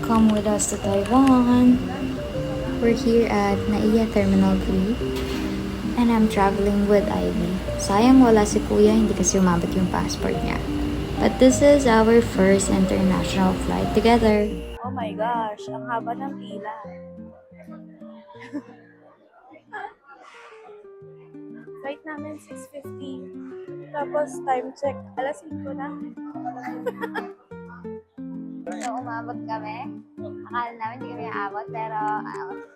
Come with us to Taiwan. We're here at Naiya Terminal 3 and I'm traveling with Ivy. Sayang wala si Kuya, hindi kasi umabot yung passport niya. But this is our first international flight together. Oh my gosh, ang haba ng pila. Flight namin 6:50. Tapos time check, alas 5 na. So, umabot kami. Akala namin hindi kami aabot, pero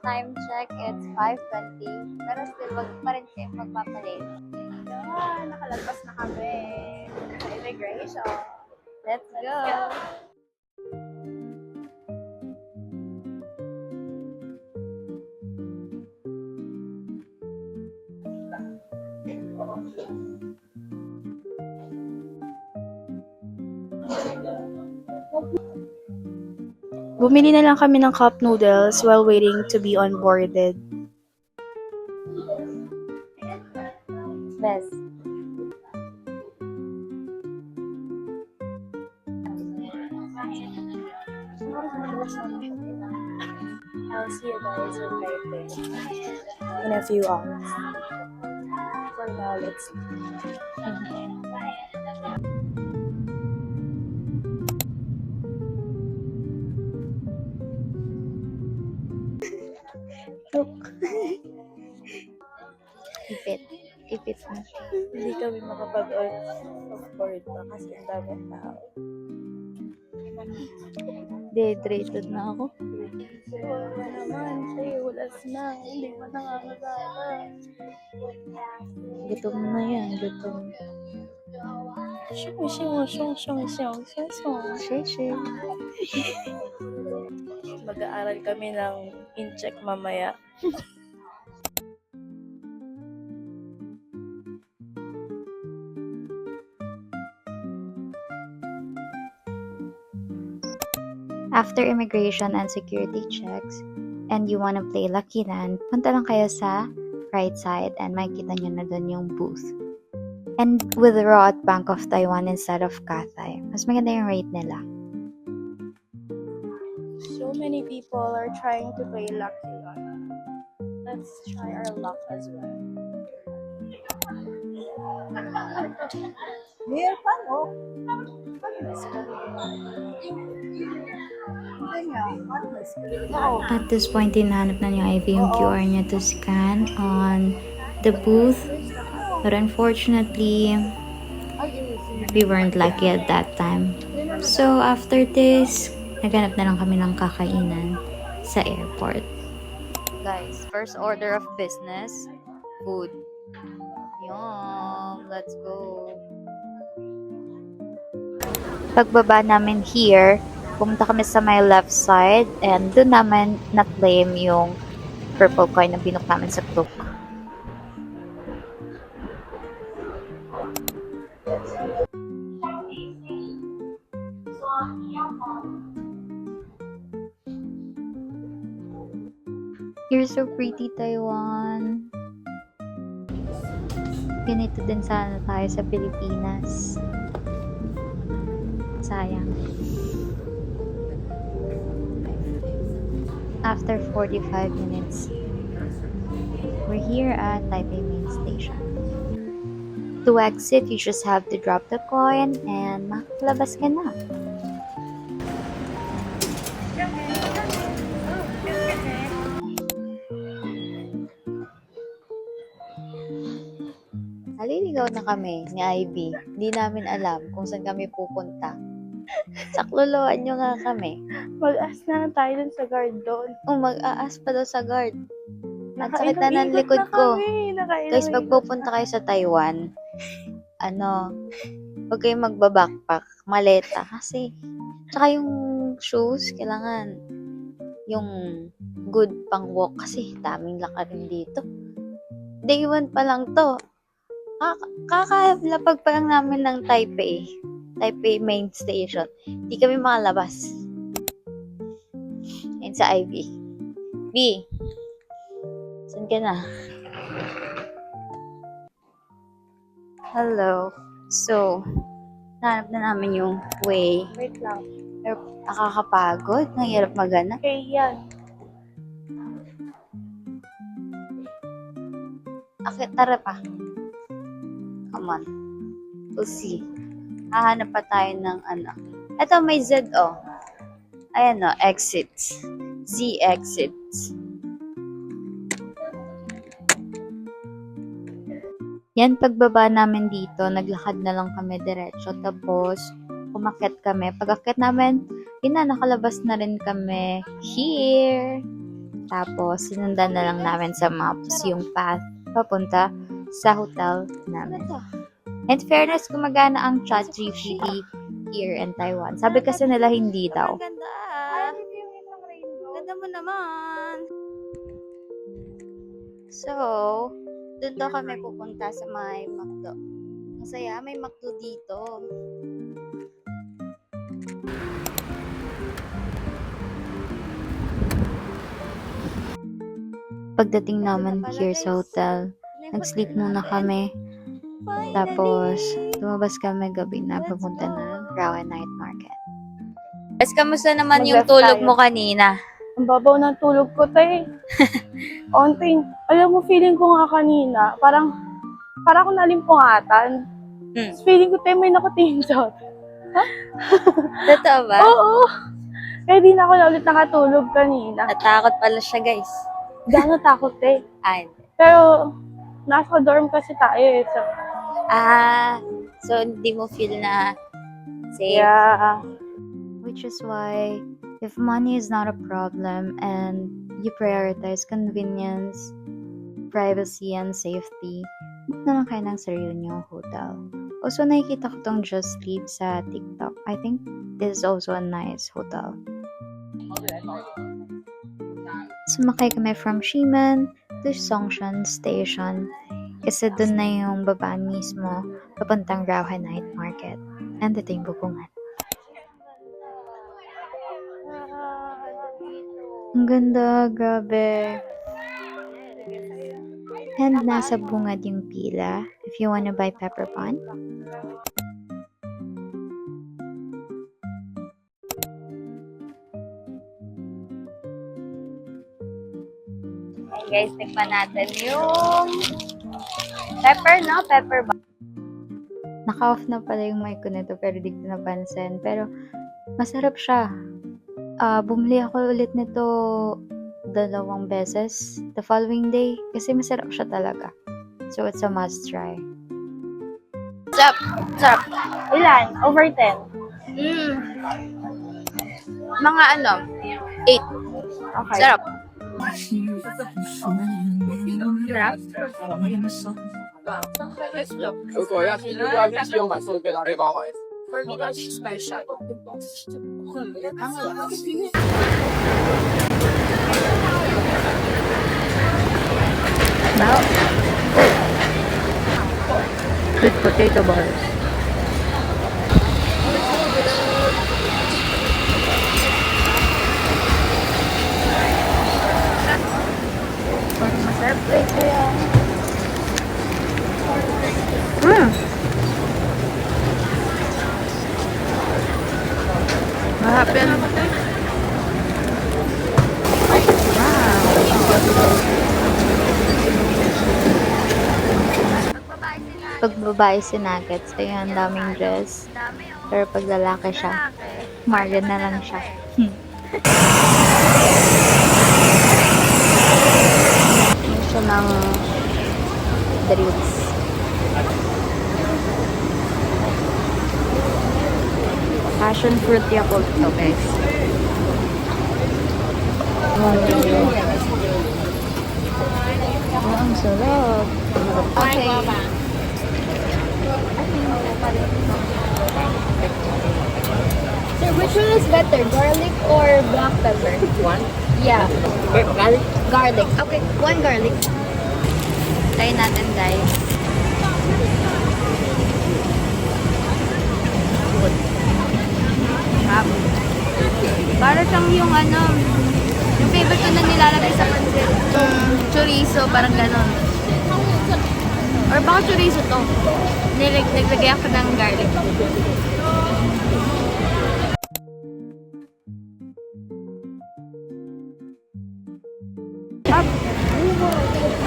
time check, it's 5:20. Pero still, wag pa rin siya magpapalate. Nakalagpas na kami sa immigration. Let's go! Bumili na lang kami ng cup noodles while waiting to be onboarded. Best. I'll see you guys on Taipei in a few hours. For now, let's look. Ipit mo. Hindi kami makapag-off-board pa kasi ang daming tao. Dehydrated na ako. Wala naman, siya ulas na. Hindi mo nangangasala. Gutom na yan, gutom. Shay. Mag-aaral kami ng in-check mamaya. After immigration and security checks, and you wanna play Lucky Land, punta lang kayo sa right side and makikita nyo na doon yung booth. And withdraw at Bank of Taiwan instead of Cathay. Mas maganda yung rate nila. So many people are trying to play Lucky Land. Let's try our luck as well. Here, paano? At this point, hinahanap na ni Ivy yung QR niya to scan on the booth. But unfortunately, we weren't lucky at that time. So after this, naghanap na lang kami ng kakainan sa airport. Guys, first order of business, food. Yum! Let's go! Pagbaba namin here, pumunta kami sa my left side and doon namin na-claim yung purple coin na binook namin sa Klook. You're so pretty, Taiwan. Ganito din sana tayo sa Pilipinas. Sayang. After 45 minutes, we're here at Taipei Main Station. To exit, you just have to drop the coin and makalabas ka na. Naliligaw na kami ni Ivy. Hindi namin alam kung saan kami pupunta. Sakloloan nyo nga kami. Mag-ask na lang tayo dun sa guard doon. Mag-aas pa daw sa guard. Ang sakit na ng likod ko. Guys, pag pupunta kayo sa Taiwan, huwag kayong magbabackpack, maleta. Kasi, tsaka yung shoes, kailangan yung good pang walk. Kasi, daming lakarin dito. Day 1 pa lang to. Kakalapag pa lang namin ng Taipei Main Station. Hindi kami makalabas. Yan sa Ivy. B, saan ka na? Hello. So, nahanap na namin yung way. Wait lang. Pero nakakapagod. Mahirap magana. Okay, yan. Akit, tara pa. Come on. We'll see. Hahanap pa tayo ng ano. Ito, may Z, oh. Ayan, oh, exits. Z exits. Yan, pagbaba namin dito, naglakad na lang kami diretso. Tapos, umakyat kami. Pag-akyat namin, yun na, nakalabas na rin kami here. Tapos, sinundan na lang namin sa maps yung path papunta sa hotel namin. In fairness, gumagana ang ChatGPT here in Taiwan. Sabi kasi nila hindi daw. Ganda. Ganda mo naman. So, doon daw kami pupunta sa may McDo. Masaya, may McDo dito. Pagdating naman here sa hotel, nag-sleep muna kami. Tapos, lumabas kami gabi na papunta na Rawa Night Market. Guys, kamusta naman yung Mag-left tulog tayo. mo kanina? Ang babaw ng tulog ko, tay. Onting, alam mo, feeling ko nga kanina, parang akong nalimpungatan. Feeling ko, tay, may nakatingin sa akin. Totoo ba? Oo. Kaya di na ako na ulit nakatulog kanina. Natakot pala siya, guys. Gano'n takot, tay. Ay. Pero, nasa dorm kasi tayo eh. So, So hindi mo feel na safe? yeah. Which is why, if money is not a problem and you prioritize convenience, privacy, and safety, book na lang kayo ng sarili niyong hotel. Also, nakikita ko tong Just Sleep sa TikTok. I think this is also a nice hotel. Sumakay kami from Shiman to Songshan Station kasi doon na yung babaan mismo papuntang Rawa Night Market. And ito yung bubungan. Ang ganda, grabe. And nasa bungad yung pila if you wanna buy pepper bun. Okay guys, tikman natin yung pepper, no? Pepper bun. Naka-off na pala yung mic ko nito pero di ko napansin. Pero masarap siya. Bumili ako ulit nito 2 beses the following day kasi masarap siya talaga. So it's a must try. Sarap! Sarap! Ilan? Over 10. Mga 8. Okay. Sarap! Sarap? 如果要是要是用买手给他这包回。Wow! Sweet potato balls. Masarap ito yan. Mahap yan. Pag babae si Nuggets, ayun, ang daming dress. Pero pag lalaki siya, margin na lang siya. Yan siya ng drinks. Passion fruit Yakult to, guys. Oh, ang sarap. Okay. Sir, which one is better, garlic or black pepper? One. Yeah, Garlic. garlic. Okay, one garlic. Try natin, guys. Sarap. Para siyang yung yung favorite ko na nilalagay sa pansit. Chorizo, parang ganon. Or baka chorizo to. Naglagay ako ng garlic.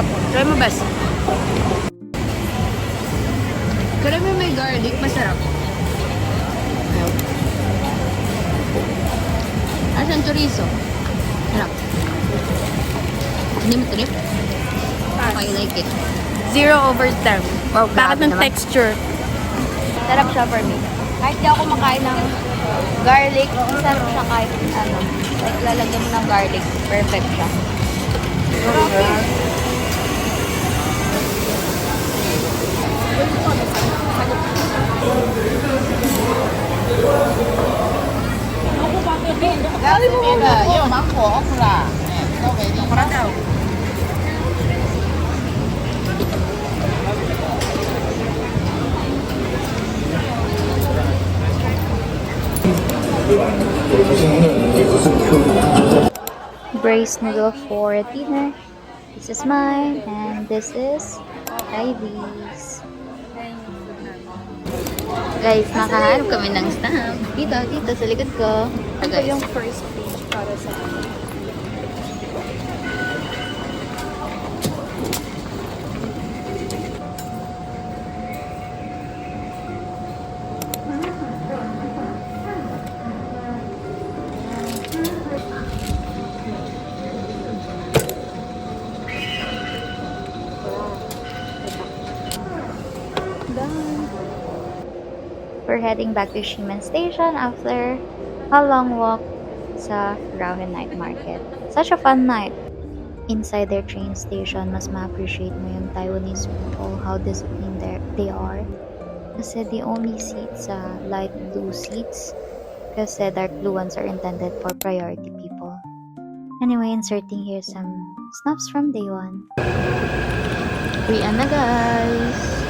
Sarap. Try mo, best. Try mo may garlic, masarap. Ayaw. Asan chorizo? Sarap. Hindi mo trip? I like it. 0/10. Wow, Bakit ng texture? Sarap siya for me. Kahit di ako makain ng garlic, sarap siya kahit ano. Like, lalagyan mo ng garlic. Perfect siya. Braised noodle for dinner. This is mine, and this is Ivy's. Guys, nakahanap kami ng stamp. Dito sa likod ko. Ito yung first page para sa We're heading back to Shimen Station after a long walk sa Rauhen Night Market. Such a fun night. Inside their train station, mas ma-appreciate mo yung Taiwanese people, how disciplined they are. Kasi they only seat sa light blue seats kasi dark blue ones are intended for priority people. Anyway, inserting here some snaps from day one. Uwian na guys!